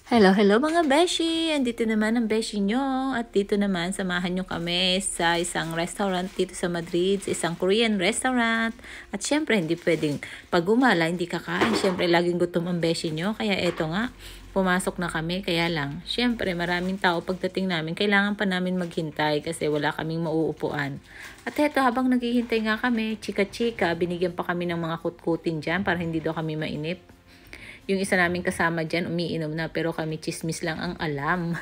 Hello, hello mga beshi! Andito naman ang beshi nyo at dito naman samahan nyo kami sa isang restaurant dito sa Madrid, sa isang Korean restaurant. At syempre hindi pwedeng pag umala hindi kakain, syempre laging gutom ang beshi nyo. Kaya eto nga, pumasok na kami, kaya lang syempre maraming tao pagdating namin, kailangan pa namin maghintay kasi wala kaming mauupuan. At eto habang naghihintay nga kami, chika-chika, binigyan pa kami ng mga kutkutin dyan para hindi daw kami mainip. Yung isa naming kasama dyan, umiinom na, pero kami chismis lang ang alam.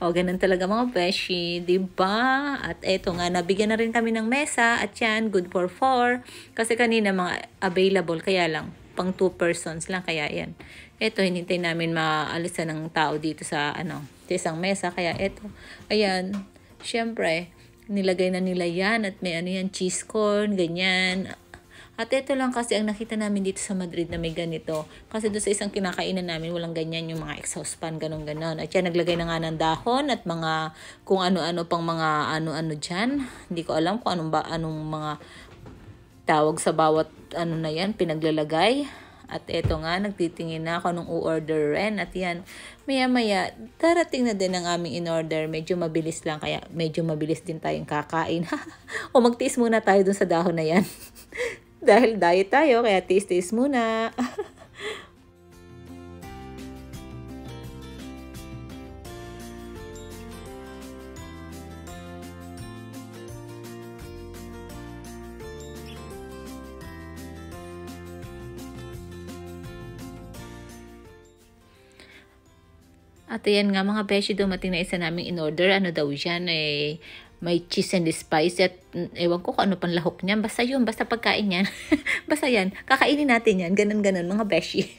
O, ganun talaga mga beshi, diba? At eto nga, nabigyan na rin kami ng mesa, at yan, good for 4. Kasi kanina mga available, kaya lang, pang 2 persons lang, kaya yan. Eto, hinintay namin maalisan ng tao dito sa, sa isang mesa, kaya eto, ayan, syempre, nilagay na nila yan, at may yan, cheese corn, ganyan. At ito lang kasi ang nakita namin dito sa Madrid na may ganito. Kasi doon sa isang kinakainan namin, walang ganyan yung mga exhaust fan, ganun-ganon. At yan, naglagay na nga ng dahon at mga kung ano-ano pang mga ano-ano dyan. Hindi ko alam kung anong mga tawag sa bawat ano na yan, pinaglalagay. At eto nga, nagtitingin na ako nung u-order rin. At yan, maya-maya, darating na din ang aming in-order. Medyo mabilis lang, kaya medyo mabilis din tayong kakain. O magtiis muna tayo dun sa dahon na yan. Dahil diet tayo, kaya taste muna. At ayan nga mga beshi, dumating na isa naming in-order. Ano daw yan eh, may cheese and spice at ewan ko kung ano pang lahok niyan. Basta yun, basta pagkain yan. Basta yan, kakainin natin yan. Ganun-ganun mga beshi.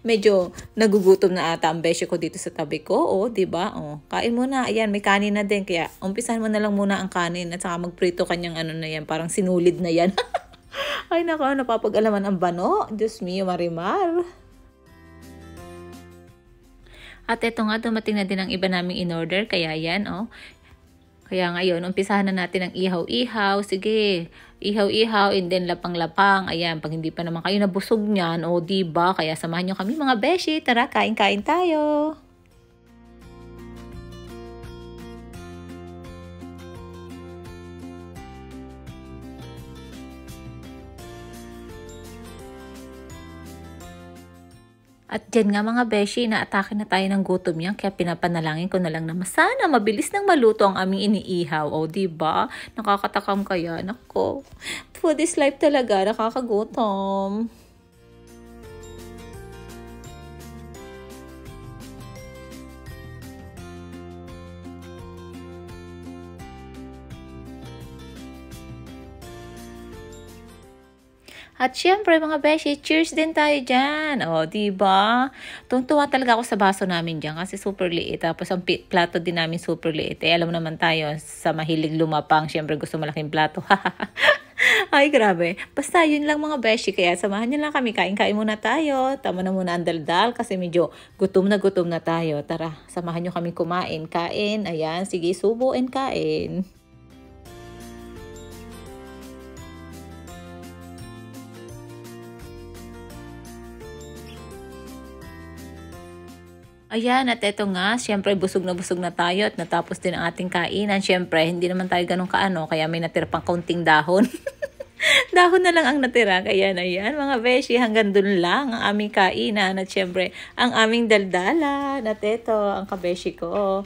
Medyo nagugutom na ata ang beshi ko dito sa tabi ko. O, diba? O, kain muna. Ayan, may kanin na din. Kaya umpisahan mo na lang muna ang kanin at saka magprito kanyang ano na yan. Parang sinulid na yan. Ay nako, napapag-alaman ang bano. Diyos mio, Marimar. At eto nga, dumating na din ang iba naming in-order. Kaya yan, oh. Kaya ngayon, umpisahan na natin ang ihaw-ihaw. Sige, ihaw-ihaw and then lapang-lapang. Ayan, pag hindi pa naman kayo nabusog niyan, o diba? Kaya samahan nyo kami mga beshi. Tara, kain-kain tayo. At dyan nga mga beshi, naatake na tayo ng gutom yan. Kaya pinapanalangin ko na lang na sana mabilis nang maluto ang aming iniihaw. O, diba? Nakakatakam kaya. Nako, food is life talaga. Nakakagutom. At syempre mga beshi, cheers din tayo dyan. O, diba? Tuwang-tuwa talaga ako sa baso namin dyan kasi super liit. Tapos ang plato din namin super liit. Eh, alam naman tayo, sa mahilig lumapang, syempre gusto malaking plato. Ay, grabe. Basta yun lang mga beshi. Kaya samahan nyo lang kami. Kain-kain muna tayo. Tama na muna ang daldal kasi medyo gutom na tayo. Tara, samahan nyo kami kumain. Kain. Ayan, sige, subo and kain. Ayan, at eto nga, syempre busog na tayo at natapos din ang ating kainan. Syempre, hindi naman tayo ganun kaano, kaya may natira pang kaunting dahon. Dahon na lang ang natira. Kaya na yan, mga beshi, hanggang dun lang ang aming kainan. At syempre, ang aming daldalan. At eto, ang kabeshi ko.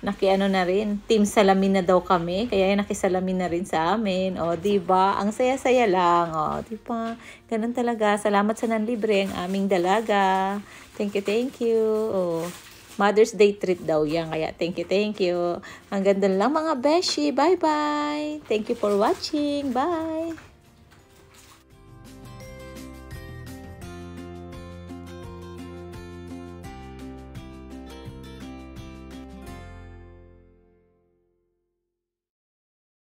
Nakiano na rin, team salamin na daw kami, kaya nakisalamin na rin sa amin. O, diba? Ang saya-saya lang. O, diba? Ganun talaga. Salamat sa nanlibre ang aming dalaga. Thank you, thank you. O, Mother's Day treat daw yan. Kaya thank you. Hanggang doon lang mga beshi. Bye-bye. Thank you for watching. Bye.